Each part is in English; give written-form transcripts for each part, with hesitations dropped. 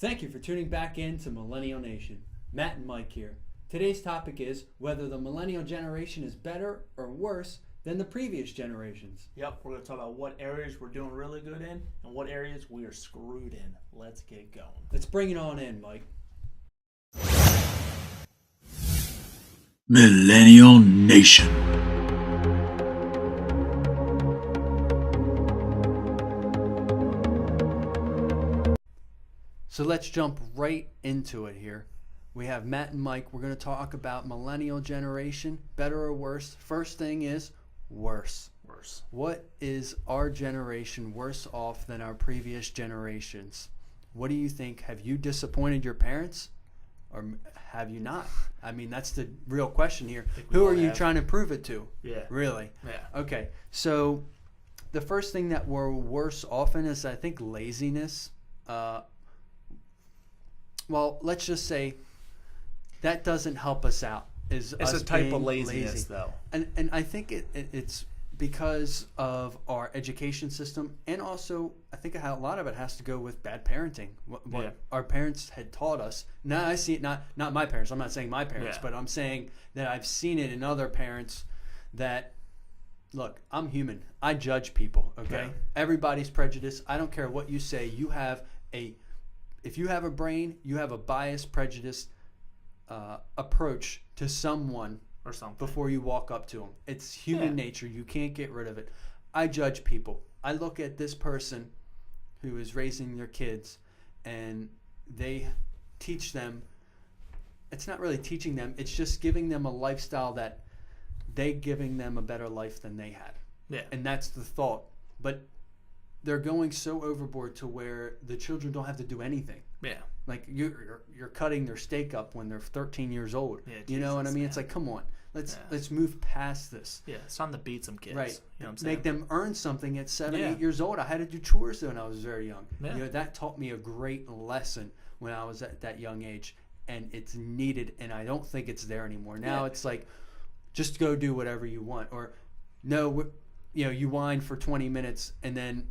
Thank you for tuning back in to Millennial Nation. Matt and Mike here. Today's topic is whether the millennial generation is better or worse than the previous generations. Yep, we're going to talk about what areas we're doing really good in and what areas we are screwed in. Let's get going. Let's bring it on in, Mike. Millennial Nation. So let's jump right into it here. We have Matt and Mike. We're going to talk about millennial generation, better or worse. First thing is worse. Worse. What is our generation worse off than our previous generations? What do you think? Have you disappointed your parents or have you not? I mean, that's the real question here. Who are you trying to prove it to? Yeah. Really? Yeah. Okay. So the first thing that we're worse off in is, I think, laziness. Well, let's just say that doesn't help us out. It's a type of laziness, though. And I think it's because of our education system, and also I think a lot of it has to go with bad parenting. What our parents had taught us. Now I see it, not my parents. I'm not saying my parents, but I'm saying that I've seen it in other parents that, look, I'm human. I judge people, okay? Yeah. Everybody's prejudiced. I don't care what you say. If you have a brain, you have a biased, prejudiced approach to someone or something before you walk up to them. It's human nature. You can't get rid of it. I judge people. I look at this person who is raising their kids, and they teach them. It's not really teaching them. It's just giving them a lifestyle that giving them a better life than they had. Yeah. And that's the thought. But they're going so overboard to where the children don't have to do anything. Yeah. Like you're cutting their steak up when they're 13 years old. Yeah, you know what I mean? It's like, come on, let's move past this. Yeah, it's time to beat some kids. Right. You know what I'm saying? Make them earn something at 7, 8 years old. I had to do chores when I was very young. Yeah. You know, that taught me a great lesson when I was at that young age, and it's needed. And I don't think it's there anymore. Now it's like, just go do whatever you want, or no, you whine for 20 minutes and then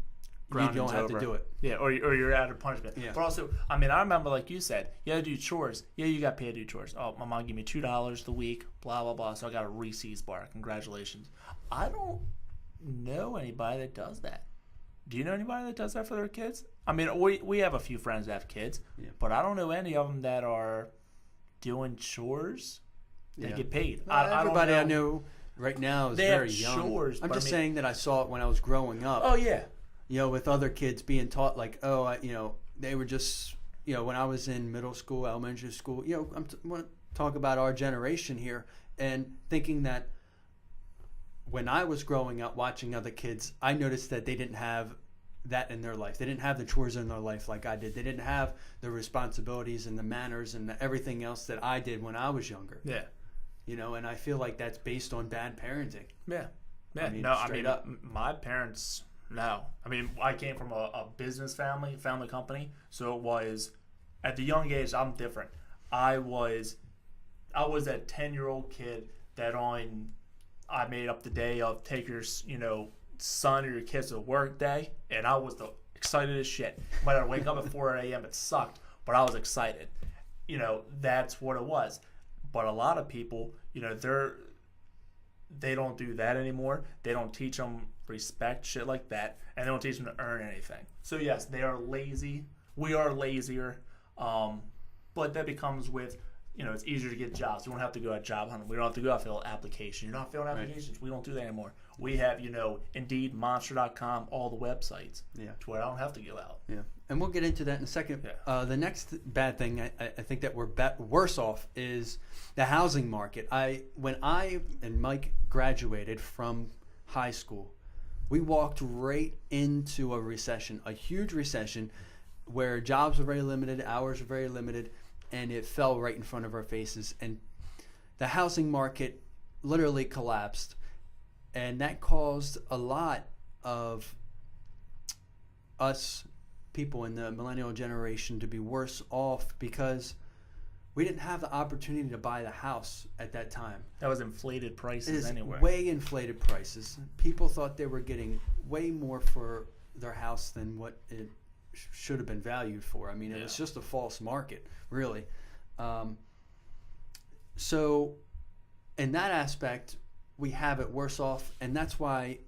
you don't have to do it. Yeah, or you're out of punishment. Yeah. But also, I mean, I remember, like you said, you had to do chores. Yeah, you got paid to do chores. Oh, my mom gave me $2 the week, blah, blah, blah. So I got a Reese's bar. Congratulations. I don't know anybody that does that. Do you know anybody that does that for their kids? I mean, we have a few friends that have kids, but I don't know any of them that are doing chores that get paid. Everybody I know right now is very young. Chores, I'm just saying that I saw it when I was growing up. Oh, yeah. With other kids being taught, like, they were just, when I was in middle school, elementary school, I want to talk about our generation here, and thinking that when I was growing up watching other kids, I noticed that they didn't have that in their life. They didn't have the chores in their life like I did. They didn't have the responsibilities and the manners and everything else that I did when I was younger. Yeah. And I feel like that's based on bad parenting. Yeah. My parents... No. I mean, I came from a business family company, so it was, at the young age, I'm different. I was that 10-year-old kid that I made up the day of take your, son or your kids to work day, and I was excited as shit. Might have to wake up at 4 a.m. It sucked, but I was excited. That's what it was. But a lot of people, they don't do that anymore. They don't teach them respect, shit like that, and they don't teach them to earn anything. So yes, they are lazy. We are lazier, but that becomes with, it's easier to get jobs. You don't have to go out job hunting. We don't have to go out fill applications. You're not filling applications. Right. We don't do that anymore. We have, Indeed, Monster.com, all the websites. Yeah. To where I don't have to go out. Yeah. And we'll get into that in a second. Yeah. The next bad thing I think that we're worse off is the housing market. When I and Mike graduated from high school, we walked right into a recession, a huge recession, where jobs were very limited, hours were very limited, and it fell right in front of our faces. And the housing market literally collapsed. And that caused a lot of us people in the millennial generation to be worse off because we didn't have the opportunity to buy the house at that time. That was inflated prices anyway. Way inflated prices. People thought they were getting way more for their house than what it should have been valued for. I mean, it was just a false market, really. So in that aspect, we have it worse off, and that's why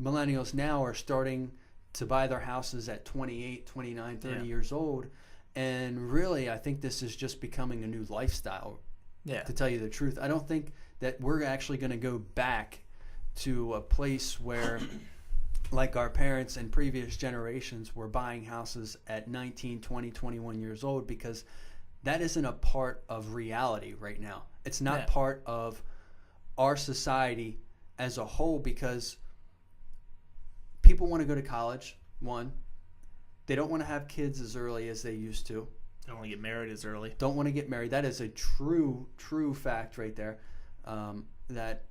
millennials now are starting to buy their houses at 28, 29, 30 years old. And really, I think this is just becoming a new lifestyle, to tell you the truth. I don't think that we're actually going to go back to a place where, like our parents and previous generations, were buying houses at 19, 20, 21 years old, because that isn't a part of reality right now. It's not part of our society as a whole, because people want to go to college, one. They don't want to have kids as early as they used to. Don't want to get married as early. Don't want to get married. That is a true fact right there, that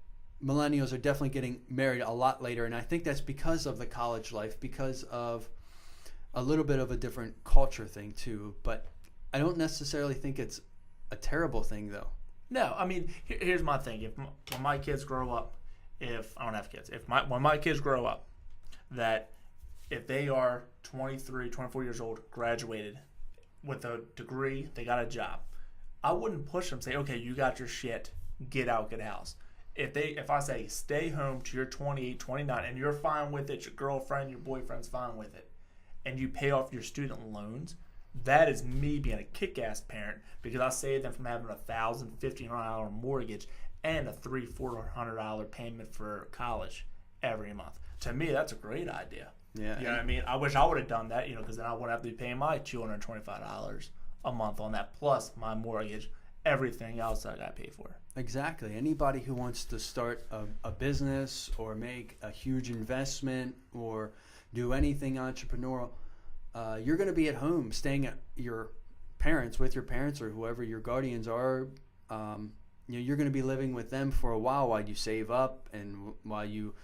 millennials are definitely getting married a lot later. And I think that's because of the college life, because of a little bit of a different culture thing too. But I don't necessarily think it's a terrible thing, though. No, I mean, here's my thing. When my kids grow up, if I don't have kids, when my kids grow up, that if they are 23, 24 years old, graduated with a degree, they got a job, I wouldn't push them, say, okay, you got your shit, get out, get a house. If I say stay home to your 28, 29, and you're fine with it, your girlfriend, your boyfriend's fine with it, and you pay off your student loans, that is me being a kick-ass parent, because I saved them from having a $1,000, $1,500 mortgage and a $300, $400 payment for college every month. To me, that's a great idea. Yeah, you know what I mean? I wish I would have done that, because then I wouldn't have to be paying my $225 a month on that, plus my mortgage, everything else that I got to pay for. Exactly. Anybody who wants to start a business or make a huge investment or do anything entrepreneurial, you're going to be at home, staying at your parents, with your parents or whoever your guardians are. You're going to be living with them for a while you save up and while you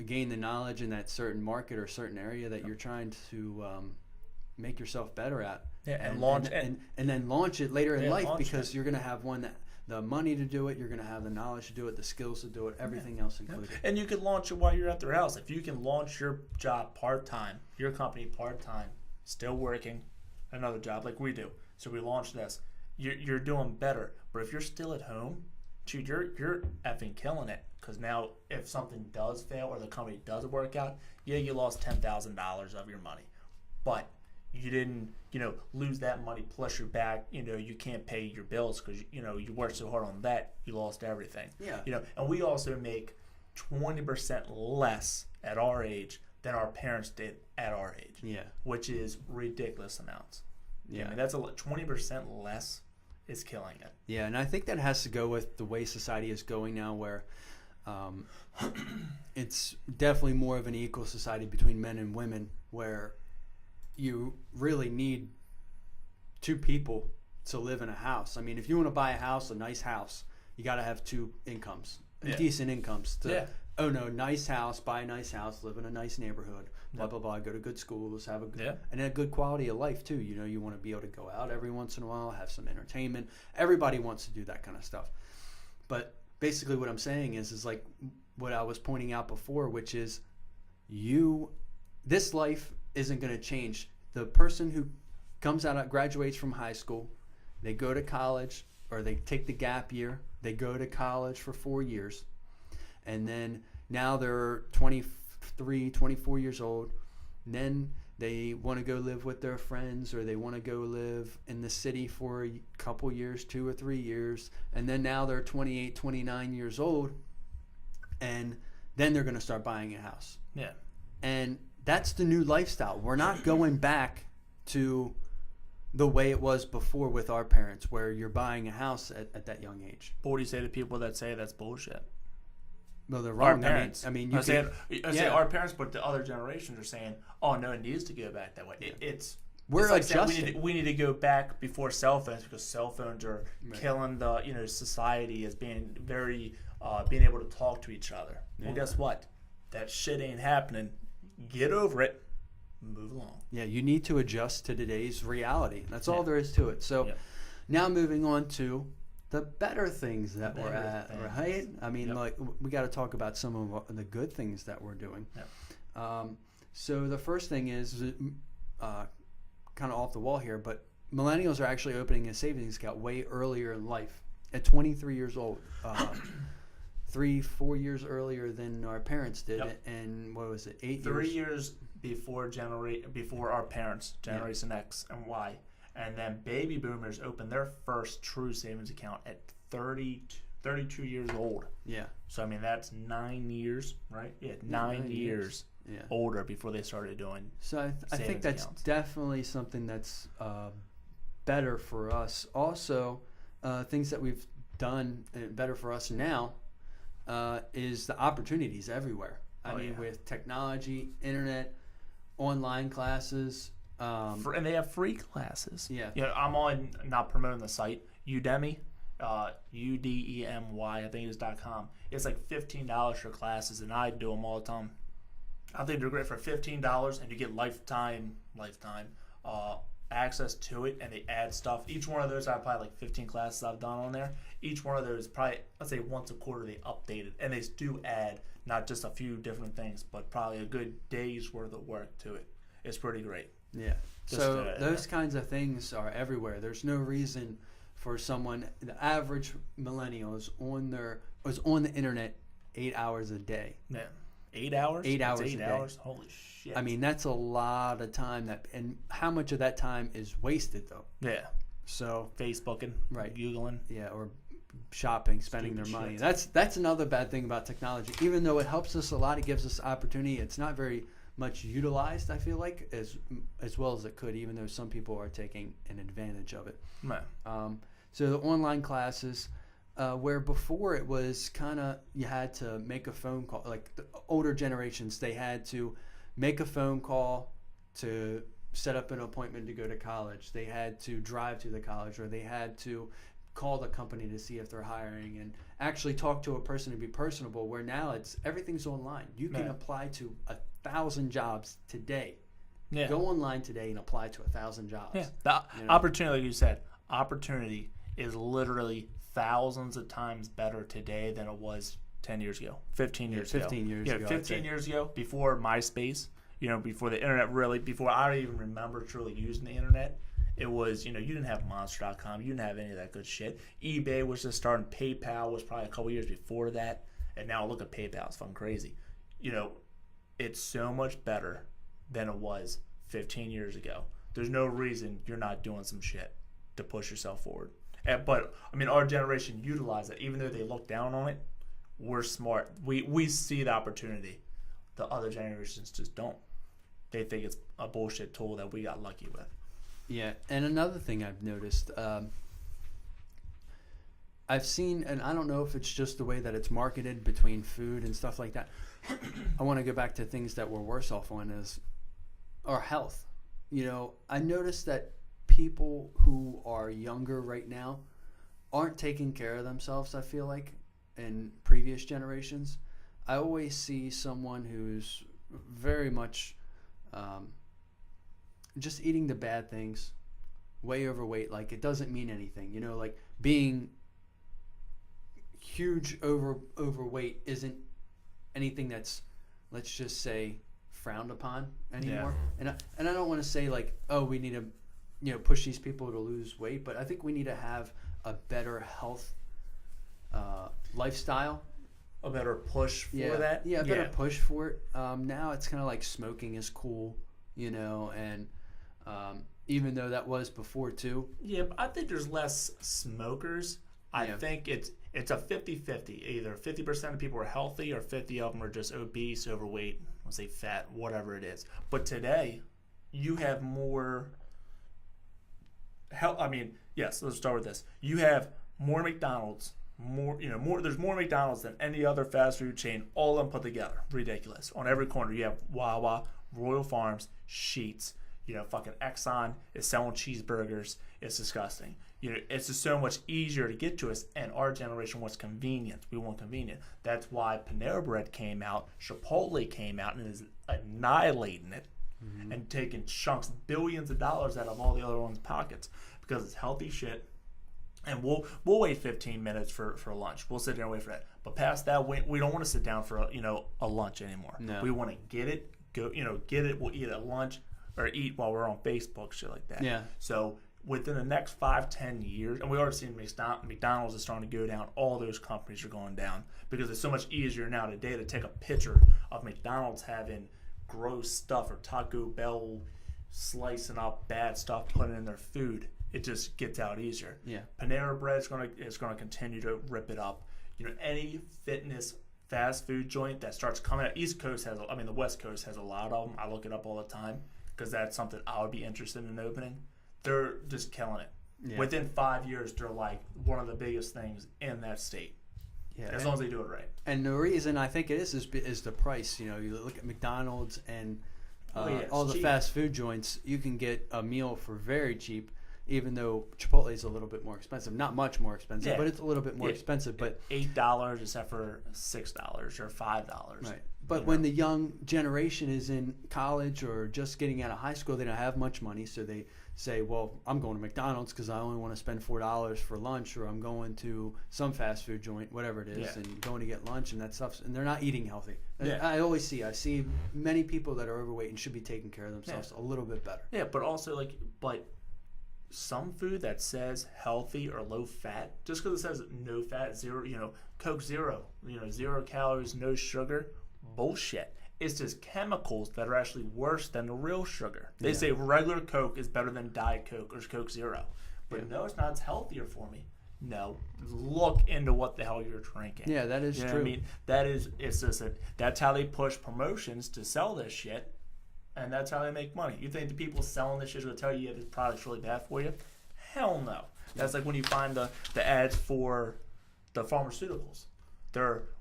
gain the knowledge in that certain market or certain area that you're trying to make yourself better at. Yeah, and then launch it later in life, because you're going to have the money to do it, you're going to have the knowledge to do it, the skills to do it, everything else included. And you can launch it while you're at their house. If you can launch your job part-time, your company part-time, still working another job like we do. So we launched this. You're doing better. But if you're still at home, dude, you're effing killing it. Because now if something does fail or the company doesn't work out, you lost $10,000 of your money. But you didn't, lose that money plus you're back, you can't pay your bills because, you worked so hard on that, you lost everything. Yeah. And we also make 20% less at our age than our parents did at our age. Yeah. Which is ridiculous amounts. Yeah. I mean, that's 20% less is killing it. Yeah, and I think that has to go with the way society is going now, where it's definitely more of an equal society between men and women, where you really need two people to live in a house. I mean, if you want to buy a house, a nice house, you got to have two incomes, decent incomes to own a nice house, buy a nice house, live in a nice neighborhood, blah, blah, blah, go to good schools, have and a good quality of life too. You want to be able to go out every once in a while, have some entertainment. Everybody wants to do that kind of stuff. But basically what I'm saying is like what I was pointing out before, which is this life isn't going to change. The person who graduates from high school, they go to college, or they take the gap year, they go to college for 4 years, and then now they're 23, 24 years old, and then they want to go live with their friends, or they want to go live in the city for a couple years, 2 or 3 years, and then now they're 28, 29 years old, and then they're going to start buying a house. Yeah. And that's the new lifestyle. We're not going back to the way it was before with our parents, where you're buying a house at that young age. But what do you say to people that say that's bullshit? Well, they're wrong. Our parents. I mean, I say our parents, but the other generations are saying, "Oh no, it needs to go back that way." We're like adjusting. We need to go back before cell phones, because cell phones are killing the society as being very being able to talk to each other. Yeah. Well, guess what? That shit ain't happening. Get over it. Move along. Yeah, you need to adjust to today's reality. That's all there is to it. So now moving on to the better things that we're at, right? I mean, like, we got to talk about some of the good things that we're doing. Yep. So the first thing is kind of off the wall here, but millennials are actually opening a savings account way earlier in life, at 23 years old. 3-4 years earlier than our parents did. Yep. And what was it, 8 years? 3 years before our parents, Generation X and Y. And then baby boomers opened their first true savings account at 32 years old. Yeah. So, I mean, that's 9 years, right? Yeah, 9 years older before they started doing So I think that's accounts. Definitely something that's better for us. Also, things that we've done better for us now is the opportunities everywhere. I mean, with technology, internet, online classes. And they have free classes. Yeah. I'm on, not promoting the site, Udemy, UDEMY, I think it is .com. It's like $15 for classes, and I do them all the time. I think they're great for $15, and you get lifetime access to it, and they add stuff. Each one of those, I have probably like 15 classes I've done on there. Each one of those, probably, let's say once a quarter, they update it, and they do add not just a few different things, but probably a good day's worth of work to it. It's pretty great. Yeah. So those kinds of things are everywhere. There's no reason for someone, the average millennial is on the internet 8 hours a day. Yeah. 8 hours? 8 hours That's 8 a day. hours? Holy shit. I mean, that's a lot of time. And how much of that time is wasted, though? Yeah. So Facebooking, right, Googling. Yeah, or shopping, spending their money. That's another bad thing about technology. Even though it helps us a lot, it gives us opportunity. It's not very much utilized, I feel like, as well as it could, even though some people are taking an advantage of it. Right. So the online classes, where before it was kind of, you had to make a phone call, like the older generations, they had to make a phone call to set up an appointment to go to college. They had to drive to the college, or they had to call the company to see if they're hiring and actually talk to a person to be personable, where now everything's online. You can apply to 1,000 jobs today. Yeah. Go online today and apply to 1,000 jobs. Yeah. The opportunity, like you said, opportunity is literally thousands of times better today than it was 10 years ago, 15 years ago. 15 years ago. 15 years ago, before MySpace, before the internet really, before I even remember truly using the internet, it was, you didn't have Monster.com, you didn't have any of that good shit. eBay was just starting, PayPal was probably a couple years before that, and now look at PayPal, it's fucking crazy. It's so much better than it was 15 years ago. There's no reason you're not doing some shit to push yourself forward. But, I mean, our generation utilized it. Even though they look down on it, we're smart. We see the opportunity. The other generations just don't. They think it's a bullshit tool that we got lucky with. Yeah, and another thing I've noticed, I've seen, and I don't know if it's just the way that it's marketed between food and stuff like that. I want to go back to things that we're worse off on, is our health. I noticed that people who are younger right now aren't taking care of themselves, I feel like, in previous generations. I always see someone who's very much just eating the bad things, way overweight, like it doesn't mean anything. Like being huge overweight isn't anything that's, let's just say, frowned upon anymore. Yeah. And I don't want to say like, oh, we need to push these people to lose weight, but I think we need to have a better health lifestyle. A better push for that? Yeah, a better push for it. Now it's kind of like smoking is cool, and even though that was before too. Yeah, but I think there's less smokers. I think it's a 50-50. Either 50% of people are healthy or 50 of them are just obese, overweight, let's say fat, whatever it is. But today, you have more health. I mean, yes, let's start with this. You have more McDonald's, there's more McDonald's than any other fast food chain, all of them put together. Ridiculous. On every corner, you have Wawa, Royal Farms, Sheetz, fucking Exxon is selling cheeseburgers. It's disgusting. It's just so much easier to get to us, and our generation wants convenience. We want convenience. That's why Panera Bread came out, Chipotle came out, and is annihilating it and taking chunks, billions of dollars out of all the other ones' pockets because it's healthy shit. And we'll wait 15 minutes for lunch. We'll sit there and wait for that. But past that, we don't want to sit down for a lunch anymore. No. We want to get it, go get it. We'll eat at lunch. or eat while we're on Facebook, shit like that. Yeah. So within the next 5-10 years, and we already seen McDonald's is starting to go down. All those companies are going down because it's so much easier now today to take a picture of McDonald's having gross stuff or Taco Bell slicing up bad stuff, putting in their food. It just gets out easier. Yeah. Panera Bread is gonna continue to rip it up. Any fitness fast food joint that starts coming out. The West Coast has a lot of them. I look it up all the time because that's something I would be interested in opening. They're just killing it. Yeah. Within 5 years, they're like one of the biggest things in that state. Yeah, as long as they do it right. And the reason I think it is the price. You look at McDonald's and all the fast food joints. You can get a meal for very cheap, even though Chipotle is a little bit more expensive. Not much more expensive, but it's a little bit more expensive. But $8 except for $6 or $5. Right. But when the young generation is in college or just getting out of high school, they don't have much money, so they say, well, I'm going to McDonald's because I only want to spend $4 for lunch, or I'm going to some fast food joint, whatever it is, and going to get lunch and that stuff. And they're not eating healthy. Yeah. I see many people that are overweight and should be taking care of themselves a little bit better. Yeah, but also but some food that says healthy or low fat, just because it says no fat, zero, Coke Zero, 0 calories, no sugar, bullshit. It's just chemicals that are actually worse than the real sugar. They say regular Coke is better than Diet Coke or Coke Zero. But no, it's not. It's healthier for me. No. Look into what the hell you're drinking. Yeah, that is true. What I mean? That's how they push promotions to sell this shit. And that's how they make money. You think the people selling this shit are going to tell you this product's really bad for you? Hell no. That's like when you find the ads for the pharmaceuticals.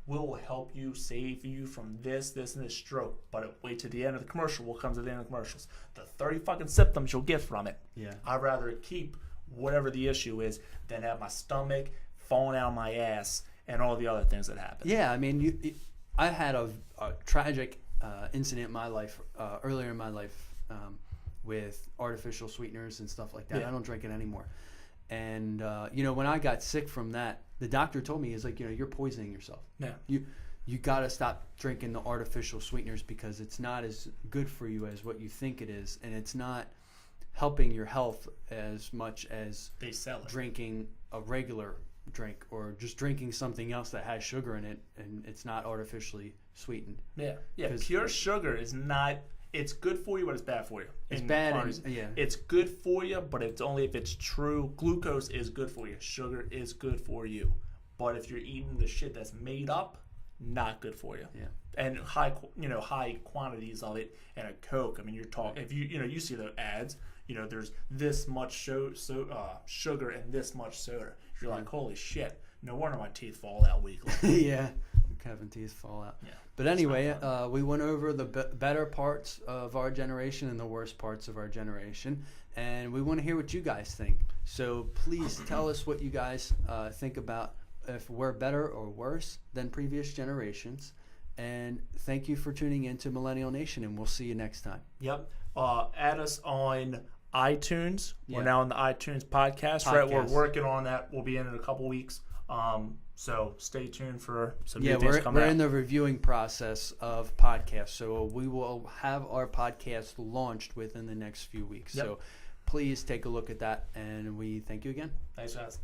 Will help you, save you from this, and this stroke. But wait to the end of the commercial. What comes at the end of the commercials? The 30 fucking symptoms you'll get from it. Yeah. I'd rather keep whatever the issue is than have my stomach falling out of my ass and all the other things that happen. Yeah, I mean, I had a tragic incident in my life, earlier in my life, with artificial sweeteners and stuff like that. Yeah. I don't drink it anymore. And, when I got sick from that, the doctor told me, you're poisoning yourself. Yeah. You got to stop drinking the artificial sweeteners because it's not as good for you as what you think it is. And it's not helping your health as much as they sell it. Drinking a regular drink or just drinking something else that has sugar in it and it's not artificially sweetened. Yeah. Yeah. Pure sugar is not... It's good for you, but it's bad for you. It's bad. It's good for you, but it's only if it's true. Glucose is good for you. Sugar is good for you. But if you're eating the shit that's made up, not good for you. Yeah. And high quantities of it. And a Coke. I mean, you're talking. If you see the ads. There's this much sugar and this much soda. You're like, holy shit! No wonder my teeth fall out weekly. Yeah. Having teeth fall out. Yeah. But anyway, we went over the better parts of our generation and the worst parts of our generation, and we want to hear what you guys think. So please tell us what you guys think about if we're better or worse than previous generations. And thank you for tuning in to Millennial Nation, and we'll see you next time. Yep. Add us on iTunes. Yeah. We're now on the iTunes podcast. Right? We're working on that. We'll be in a couple weeks. So stay tuned for some new things coming out. We're in the reviewing process of podcasts, so we will have our podcast launched within the next few weeks. Yep. So please take a look at that, and we thank you again. Thanks, guys.